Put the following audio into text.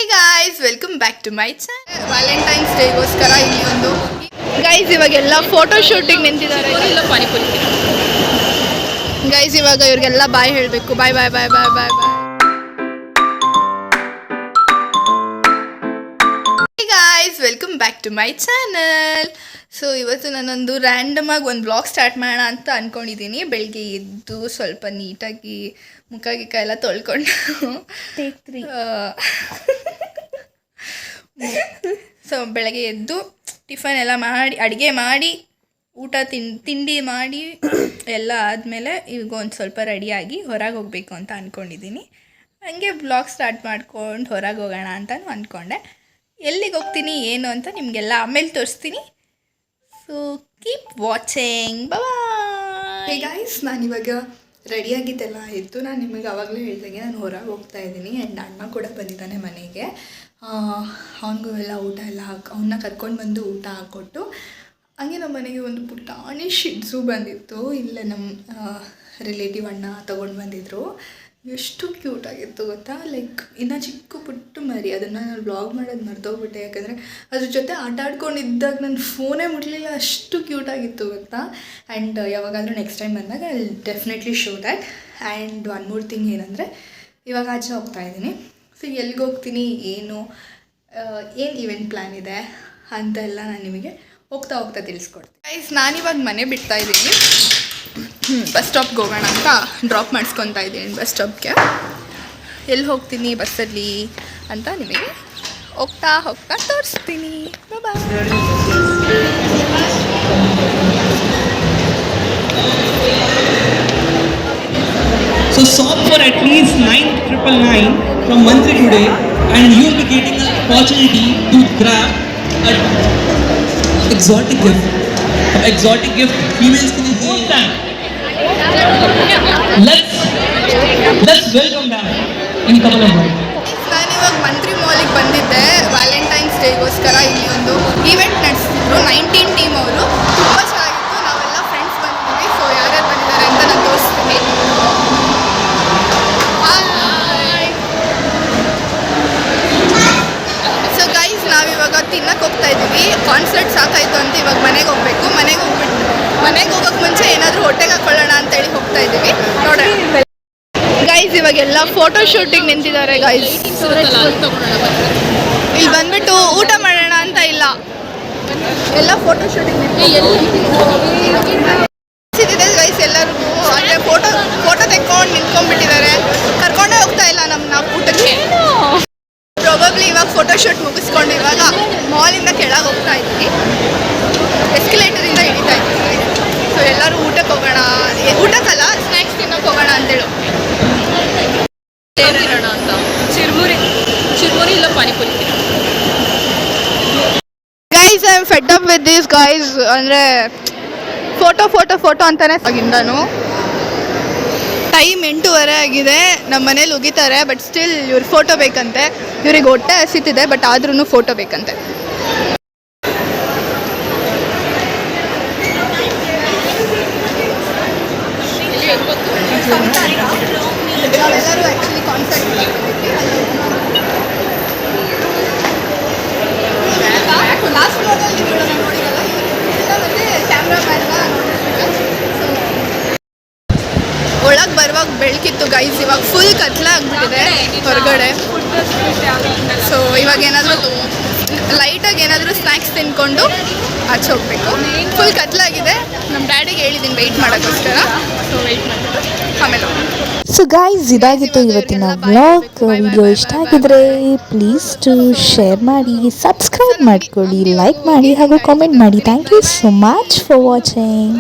Hey guys, welcome back to my channel. Valentine's ಡೇಗೋಸ್ಕರ ಇಲ್ಲಿ ಒಂದು ಗೈಸ್ ಇವಾಗೆಲ್ಲ ಫೋಟೋ ಶೂಟಿಂಗ್ ನಿಂತಿದ್ದಾರೆ. ಗೈಸ್ ಇವಾಗ ಇವ್ರಿಗೆಲ್ಲ ಬಾಯ್ ಹೇಳಬೇಕು. ಬಾಯ್ ಬಾಯ್ ಬಾಯ್ ಬಾಯ್ ಬಾಯ್ ಬಾಯ್. Hey guys, welcome back to my channel. So ಇವತ್ತು ನಾನೊಂದು ರ್ಯಾಂಡಮಾಗಿ ಒಂದು ಬ್ಲಾಗ್ ಸ್ಟಾರ್ಟ್ ಮಾಡೋಣ ಅಂತ ಅಂದ್ಕೊಂಡಿದ್ದೀನಿ. ಬೆಳಗ್ಗೆ ಎದ್ದು ಸ್ವಲ್ಪ ನೀಟಾಗಿ ಮುಖ ಗಿಕ್ಕ ಎಲ್ಲ ತೊಳ್ಕೊಂಡು ಸೊ ಬೆಳಗ್ಗೆ ಎದ್ದು ಟಿಫನ್ ಎಲ್ಲ ಮಾಡಿ ಅಡುಗೆ ಮಾಡಿ ಊಟ ತಿಂಡಿ ಮಾಡಿ ಎಲ್ಲ ಆದಮೇಲೆ ಈಗ ಒಂದು ಸ್ವಲ್ಪ ರೆಡಿಯಾಗಿ ಹೊರಗೆ ಹೋಗಬೇಕು ಅಂತ ಅಂದ್ಕೊಂಡಿದ್ದೀನಿ. ಹಂಗೆ ಬ್ಲಾಗ್ ಸ್ಟಾರ್ಟ್ ಮಾಡ್ಕೊಂಡು ಹೊರಗೆ ಹೋಗೋಣ ಅಂತಲೂ ಅಂದ್ಕೊಂಡೆ. ಎಲ್ಲಿಗೆ ಹೋಗ್ತೀನಿ ಏನು ಅಂತ ನಿಮಗೆಲ್ಲ ಆಮೇಲೆ ತೋರಿಸ್ತೀನಿ. So keep watching. Bye guys, ನಾನಿವಾಗ ರೆಡಿಯಾಗಿದ್ದೆಲ್ಲ ಆಯಿತು. ನಾನು ನಿಮಗೆ ಆವಾಗಲೇ ಹೇಳಿದಾಗೆ ನಾನು ಹೊರಗೆ ಹೋಗ್ತಾ ಇದ್ದೀನಿ. ಆ್ಯಂಡ್ ಅಣ್ಣ ಕೂಡ ಬಂದಿದ್ದಾನೆ ಮನೆಗೆ. ಅವನಿಗೂ ಎಲ್ಲ ಊಟ ಎಲ್ಲ ಅವನ್ನ ಕರ್ಕೊಂಡು ಬಂದು ಊಟ ಹಾಕ್ಕೊಟ್ಟು ಹಂಗೆ ನಮ್ಮ ಮನೆಗೆ ಒಂದು ಪುಟಾಣಿ ಶಿಡ್ಸು ಬಂದಿತ್ತು. ಇಲ್ಲೇ ನಮ್ಮ ರಿಲೇಟಿವ್ ಅಣ್ಣ ತೊಗೊಂಡು ಬಂದಿದ್ದರು. ಎಷ್ಟು ಕ್ಯೂಟಾಗಿತ್ತು ಗೊತ್ತಾ. ಲೈಕ್ ಇನ್ನೂ ಚಿಕ್ಕ ಪುಟ್ಟು ಮರಿ. ಅದನ್ನು ನಾನು ಬ್ಲಾಗ್ ಮಾಡೋದು ಮರ್ತೋಗ್ಬಿಟ್ಟೆ, ಯಾಕಂದರೆ ಅದ್ರ ಜೊತೆ ಆಟ ಆಡ್ಕೊಂಡಿದ್ದಾಗ ನನ್ನ ಫೋನೇ ಮುಟ್ಲಿಲ್ಲ, ಅಷ್ಟು ಕ್ಯೂಟಾಗಿತ್ತು ಗೊತ್ತಾ. ಆ್ಯಂಡ್ ಯಾವಾಗಾದರೂ ನೆಕ್ಸ್ಟ್ ಟೈಮ್ ಬಂದಾಗ I definitely show that. And one more thing ಏನಂದರೆ, ಇವಾಗ ಆಚೆ ಹೋಗ್ತಾಯಿದ್ದೀನಿ. ಸೊ ಎಲ್ಲಿಗೆ ಹೋಗ್ತೀನಿ, ಏನು ಇವೆಂಟ್ ಪ್ಲ್ಯಾನ್ ಇದೆ ಅಂತೆಲ್ಲ ನಾನು ನಿಮಗೆ ಹೋಗ್ತಾ ತಿಳಿಸ್ಕೊಡ್ತೀನಿ. ಗೈಸ್, ನಾನಿವಾಗ ಮನೆ ಬಿಡ್ತಾ ಇದ್ದೀನಿ. ಬಸ್ ಸ್ಟಾಪ್ಗೆ ಹೋಗೋಣ ಅಂತ ಡ್ರಾಪ್ ಮಾಡಿಸ್ಕೊತಾ ಇದ್ದೀನಿ. ಬಸ್ ಸ್ಟಾಪ್ಗೆ ಎಲ್ಲಿ ಹೋಗ್ತೀನಿ ಬಸ್ಸಲ್ಲಿ ಅಂತ ನಿಮಗೆ ಹೋಗ್ತಾ ತೋರಿಸ್ತೀನಿ. ಬಾಯ್. So shop for at least 999 from Mantri today, and you will be getting an opportunity to grab an exotic gift. An exotic gift females can hold that. Let's welcome them in couple of minutes. ನಾನಿವಾಗ ಮಂತ್ರಿ ಮಾಲಿಗೆ ಬಂದಿದ್ದೆ. Valentine's ಡೇಗೋಸ್ಕರ ಇಲ್ಲಿ ಒಂದು event ನಡೆಸಿದ್ರು. 19 team ಅವರು. ತುಂಬ ಚೆನ್ನಾಗಿತ್ತು. ನಾವೆಲ್ಲ ಫ್ರೆಂಡ್ಸ್ ಬಂದಿದ್ದೀವಿ. ಸೊ ಯಾರ್ಯಾರು ಬಂದಿದ್ದಾರೆ ಅಂತ ನಾನು ತೋರಿಸ್ತೀನಿ. ಸೊ ಗೈಸ್, ನಾವಿವಾಗ ತಿನ್ನಕ್ಕೆ ಹೋಗ್ತಾ ಇದ್ದೀವಿ. ಕಾನ್ಸರ್ಟ್ ಸಾಕಾಯಿತು ಅಂತ ಇವಾಗ ಮನೆಗೆ ಹೋಗ್ಬೇಕು. ಮನೆಗೆ ಹೋಗೋಕ್ಕೆ ಮುಂಚೆ ಏನಾದರೂ ಹೊಟ್ಟೆಗೆ ಹಾಕೊಳ್ಳೋಣ ಅಂತೇಳಿ ಹೋಗ್ತಾ ಇದ್ದೀವಿ. ನೋಡೋಣ ಗೈಸ್, ಇವಾಗೆಲ್ಲ ಫೋಟೋ ಶೂಟಿಂಗ್ ನಿಂತಿದ್ದಾರೆ. ಗೈಸ್ ಇಲ್ಲಿ ಬಂದ್ಬಿಟ್ಟು ಊಟ ಮಾಡೋಣ ಅಂತ ಇಲ್ಲ, ಎಲ್ಲ ಫೋಟೋ ಶೂಟಿಂಗ್ ನಿಂತಿದೆ ಗೈಸ್. ಎಲ್ಲರಿಗೂ ಅಂದರೆ ಫೋಟೋ ತೆಕ್ಕೊಂಡು ನಿಂತ್ಕೊಂಡ್ಬಿಟ್ಟಿದ್ದಾರೆ. ಕರ್ಕೊಂಡೇ ಹೋಗ್ತಾ ಇಲ್ಲ ನಮ್ಮನ್ನ ಊಟಕ್ಕೆ. ಪ್ರಾಬಬ್ಲಿ ಇವಾಗ ಫೋಟೋ ಶೂಟ್ ಮುಗಿಸ್ಕೊಂಡು ಇವಾಗ ಮಾಲಿಂದ ಕೆಳಗೆ ಹೋಗ್ತಾ ಇದ್ವಿ. ಎಸ್ಕಲೇಟರಿಂದ ಇಳಿತಾ ಇದ್ವಿ. ಸೊ ಎಲ್ಲರೂ ಊಟಕ್ಕೆ ಹೋಗೋಣ, ಊಟಕ್ಕಲ್ಲ ಸ್ನ್ಯಾಕ್ಸ್ ತಿನ್ನೋಕೆ ಹೋಗೋಣ ಅಂತೇಳಿ ಸೇರೋಣ ಅಂತ. ಚಿರ್ಮುರಿ ಇಲ್ಲ panipuri. Guys, I am Fed up with this guys. ಅಂದರೆ ಫೋಟೋ ಅಂತಾನೆ ಆಗಿಂದಾನು. ಟೈಮ್ 8:30 ಆಗಿದೆ. ನಮ್ಮ ಮನೇಲಿ ಉಗಿತಾರೆ, ಬಟ್ ಸ್ಟಿಲ್ ಇವ್ರಿಗೆ ಫೋಟೋ ಬೇಕಂತೆ. ಇವ್ರಿಗೆ ಹೊಟ್ಟೆ ಹಸಿತಿದೆ, ಬಟ್ ಆದ್ರೂ ಫೋಟೋ ಬೇಕಂತೆ. ನಾವೆಲ್ಲರೂ ಆ್ಯಕ್ಚುಲಿ ಕಾನ್ಸರ್ಟ್ ಲಾಸ್ಟ್ ಬ್ಲಾಗಲ್ಲಿ ನೋಡಿರಲ್ಲ, ಮತ್ತೆ ಕ್ಯಾಮ್ರಾ ಮ್ಯಾನ್ ಒಳಗೆ ಬರುವಾಗ ಬೆಳಕಿತ್ತು ಗೈಸ್. ಇವಾಗ ಫುಲ್ ಕತ್ಲಾಗ್ಬಿಟ್ಟಿದೆ ಹೊರಗಡೆ. ಸೊ ಇವಾಗ ಏನಾದರೂ ಲೈಟಾಗಿ ಏನಾದರೂ ಸ್ನ್ಯಾಕ್ಸ್ ತಿನ್ಕೊಂಡು ಆಚೆ ಹೋಗ್ಬೇಕು. ಫುಲ್ ಕತ್ಲಾಗಿದೆ. ನಮ್ಮ ಡ್ಯಾಡಿಗೆ ಹೇಳಿದ್ದೀನಿ ವೆಯ್ಟ್ ಮಾಡೋಕ್ಕೋಸ್ಕರ. ಸೊ ವೆಯ್ಟ್ ಮಾಡಿಬಿಟ್ಟು ಆಮೇಲೆ. ಸೊ ಗೈಸ್, ಇದಾಗಿತ್ತು ಇವತ್ತಿನ ವ್ಲಾಗ್. ವಿಡಿಯೋ ಇಷ್ಟ ಆಗಿದ್ರೆ ಪ್ಲೀಸ್ ಟು ಶೇರ್ ಮಾಡಿ, ಸಬ್ಸ್ಕ್ರೈಬ್ ಮಾಡ್ಕೊಳ್ಳಿ, ಲೈಕ್ ಮಾಡಿ ಹಾಗೂ ಕಾಮೆಂಟ್ ಮಾಡಿ. Thank you so much for watching.